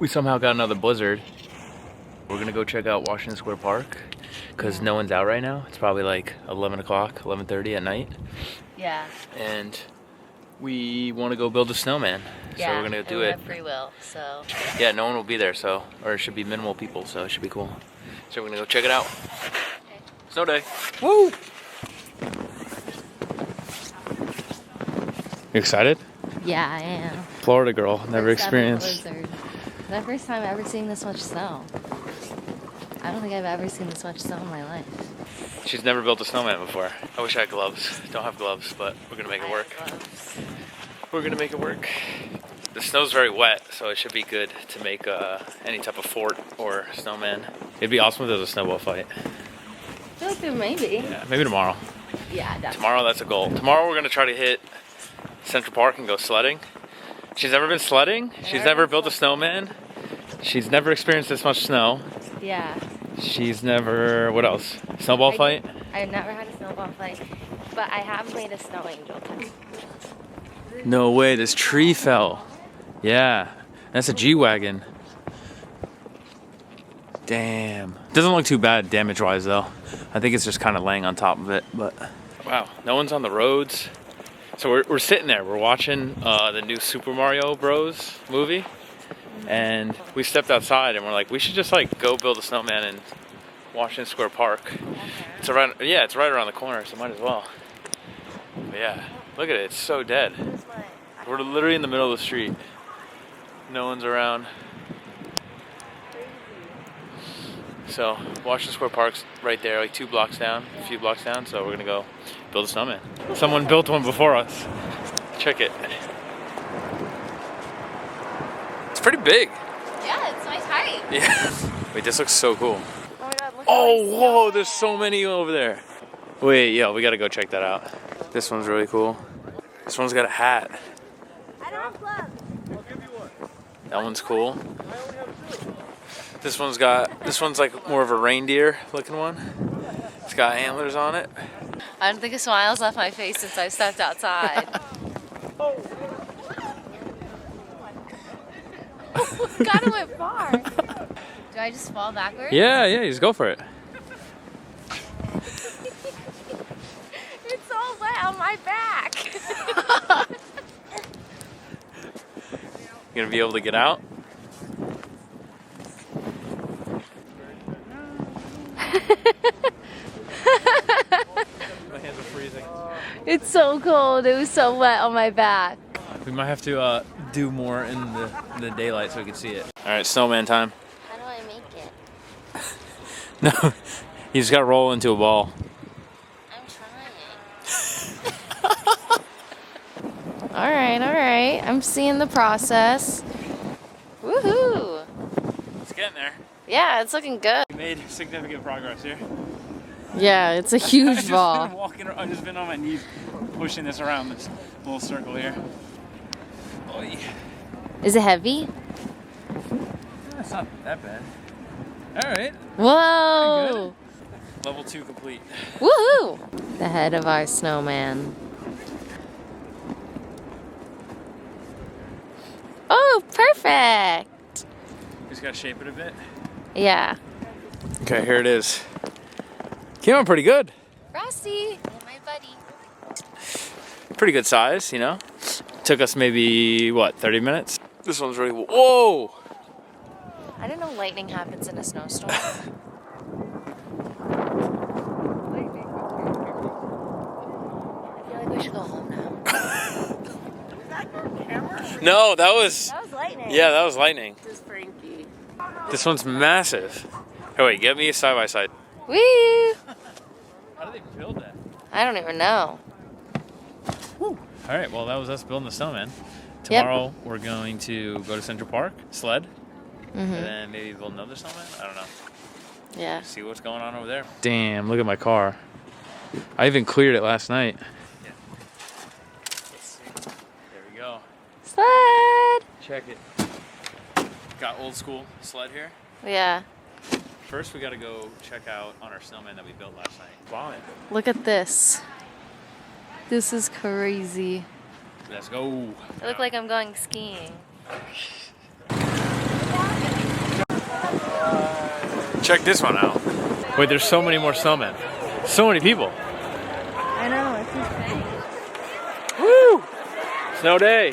We somehow got another blizzard. We're gonna go check out Washington Square Park because no one's out right now. It's probably like 11 o'clock, 11:30 at night. Yeah. And we want to go build a snowman. Yeah. So we're gonna do we it. have free will, so. Yeah, no one will be there, so, or it should be minimal people, so it should be cool. So we're gonna go check it out. Okay. Snow day. Woo! You excited? Yeah, I am. Florida girl, never experienced. Blizzard. The first time I've ever seen this much snow. I don't think I've ever seen this much snow in my life. She's never built a snowman before. I wish I had gloves. Don't have gloves, but we're gonna make it work. We're gonna make it work. The snow's very wet, so it should be good to make any type of fort or snowman. It'd be awesome if there was a snowball fight. I feel like there may be. Yeah, maybe tomorrow. Yeah, definitely. Tomorrow, that's a goal. Tomorrow we're gonna try to hit Central Park and go sledding. She's never been sledding. She's never built a snowman. She's never experienced this much snow. Yeah. She's never, what else? Snowball fight? I've never had a snowball fight, but I have made a snow angel too. No way, this tree fell. Yeah, that's a G-Wagon. Damn. Doesn't look too bad damage-wise though. I think it's just kind of laying on top of it, but. Wow, no one's on the roads. So we're sitting there, we're watching the new Super Mario Bros. Movie. And we stepped outside and we're like, we should just like go build a snowman in Washington Square Park. It's around, yeah, it's right around the corner, so might as well. But yeah, look at it, it's so dead. We're literally in the middle of the street. No one's around. So Washington Square Park's right there, like 2 blocks down, a few blocks down, so we're gonna go build a snowman. Someone built one before us. Check it. It's pretty big. Yeah, it's nice height. Yeah. Wait, this looks so cool. Oh my god, look Oh, whoa, there's so many over there. Wait, yeah, we gotta go check that out. This one's really cool. This one's got a hat. I don't have gloves. That one's cool. This one's like more of a reindeer looking one. It's got antlers on it. I don't think a smile's left my face since I've stepped outside. God, it went far. Do I just fall backwards? Yeah, you just go for it. It's all wet on my back. You gonna be able to get out? My hands are freezing. It's so cold. It was so wet on my back. We might have to do more in the daylight so we can see it. All right, snowman time. How do I make it? No, you just gotta roll into a ball. I'm trying. All right. I'm seeing the process. Woohoo! It's getting there. Yeah, it's looking good. We made significant progress here. Yeah, it's a huge ball. I've just been on my knees pushing this around this little circle here. Oy. Is it heavy? That's not that bad. All right. Whoa! Level 2 complete. Woohoo! The head of our snowman. Oh, perfect! Just gotta shape it a bit. Yeah. Okay, here it is. Came out pretty good. Frosty, my buddy. Pretty good size, you know. Took us maybe, what, 30 minutes? This one's really, whoa! I didn't know lightning happens in a snowstorm. I feel like we should go home now. Was that your camera? No, that was lightning. yeah, that was lightning. This is Frankie. This one's massive. Hey, wait, get me a side by side. Woo! How do they build that? I don't even know. All right, well, that was us building the snowman. Tomorrow we're going to go to Central Park, sled, and then maybe build another snowman. I don't know. Yeah. See what's going on over there. Damn, look at my car. I even cleared it last night. Yeah. Let's see. There we go. Sled! Check it. Got old school sled here. Yeah. First, we got to go check out on our snowman that we built last night. Wow. Look at this. This is crazy. Let's go. I look like I'm going skiing. Check this one out. Wait, there's so many more snowmen. So many people. I know, it's insane. Woo! Snow day.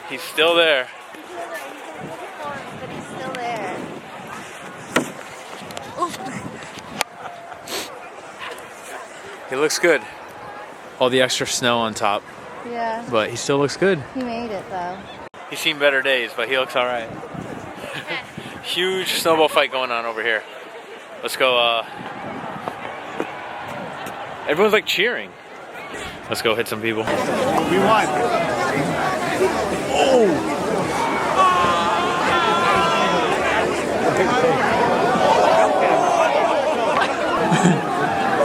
He's still there. But he's still there. He looks good. All the extra snow on top, Yeah, but he still looks good. he made it though. He's seen better days, but he looks all right. Huge snowball fight going on over here. Let's go, everyone's like cheering. Let's go hit some people. We won.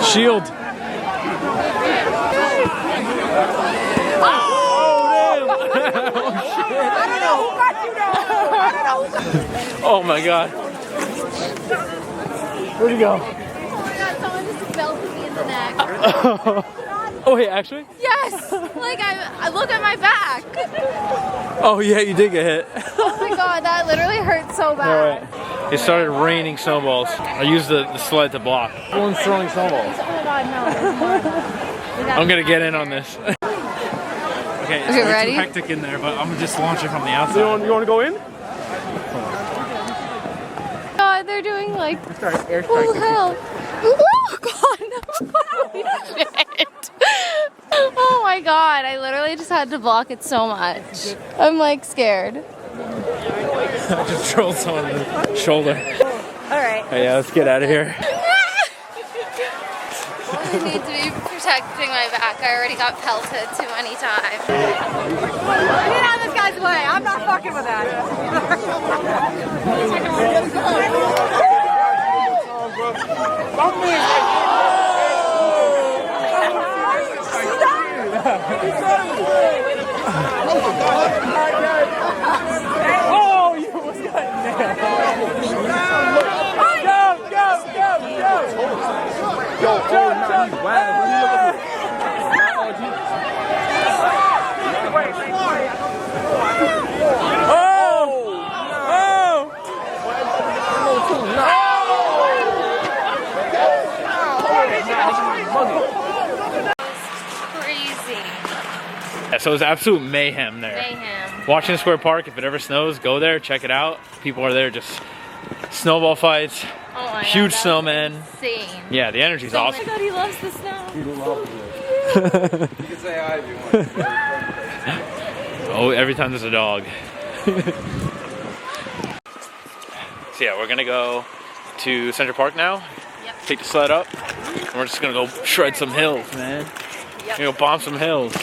Shield. Oh my god. Where'd he go? Oh my god, someone just belted me in the neck. Oh, hey, actually? Yes! Like, I look at my back. Oh, yeah, you did get hit. Oh my god, that literally hurt so bad. It started raining snowballs. I used the sled to block. Everyone's throwing snowballs. Oh my god, no. I'm gonna get in on this. Okay, it's Okay, way ready? too hectic in there, but I'm gonna just launch it from the outside. You want to go in? God, they're doing like, Air oh hell. Oh god, no. Holy shit. Oh my god, I literally just had to block it so much. I'm like scared. I just trolled someone on the shoulder. Alright. Hey, yeah, let's get out of here. I need to be protecting my back. I already got pelted too many times. Get out of this guy's way. I'm not fucking with that. Oh, you almost got nailed. Crazy. Yeah, so it was absolute mayhem there. Mayhem. Washington Square Park, if it ever snows, go there, check it out. People are there just snowball fights, Oh my huge god, snowmen. insane. Yeah, the energy's Oh my awesome. god, he loves the snow. You can say hi if you want. Oh, every time there's a dog. So yeah, we're gonna go to Central Park now. Yep. Take the sled up, and we're just gonna go shred some hills, man. Yep. We're gonna go bomb some hills.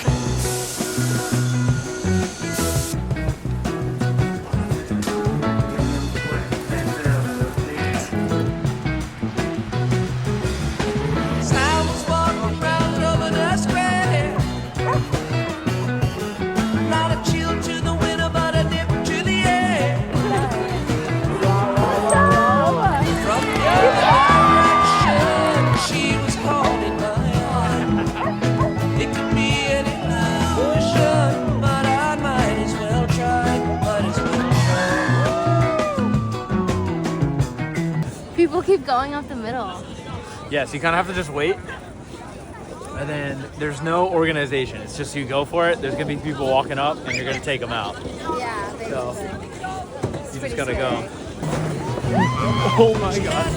People keep going up the middle. Yeah, so you kind of have to just wait. And then there's no organization. It's just you go for it. There's gonna be people walking up, and you're gonna take them out. Yeah, basically. So you just gotta scary. go. Oh my god.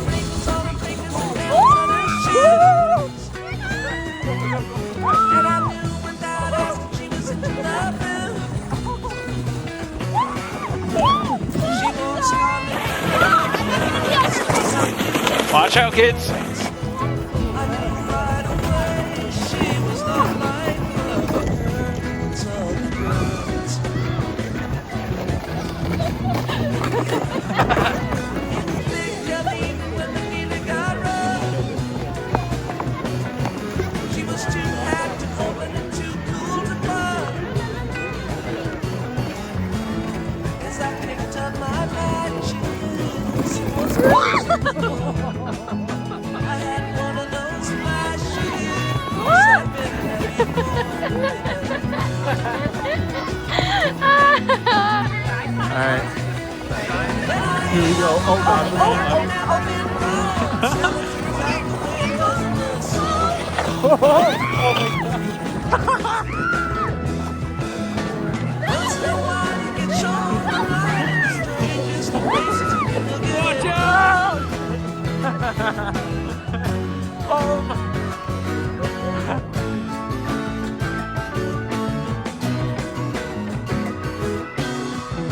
Watch out, kids. Here we go. Oh god. Oh,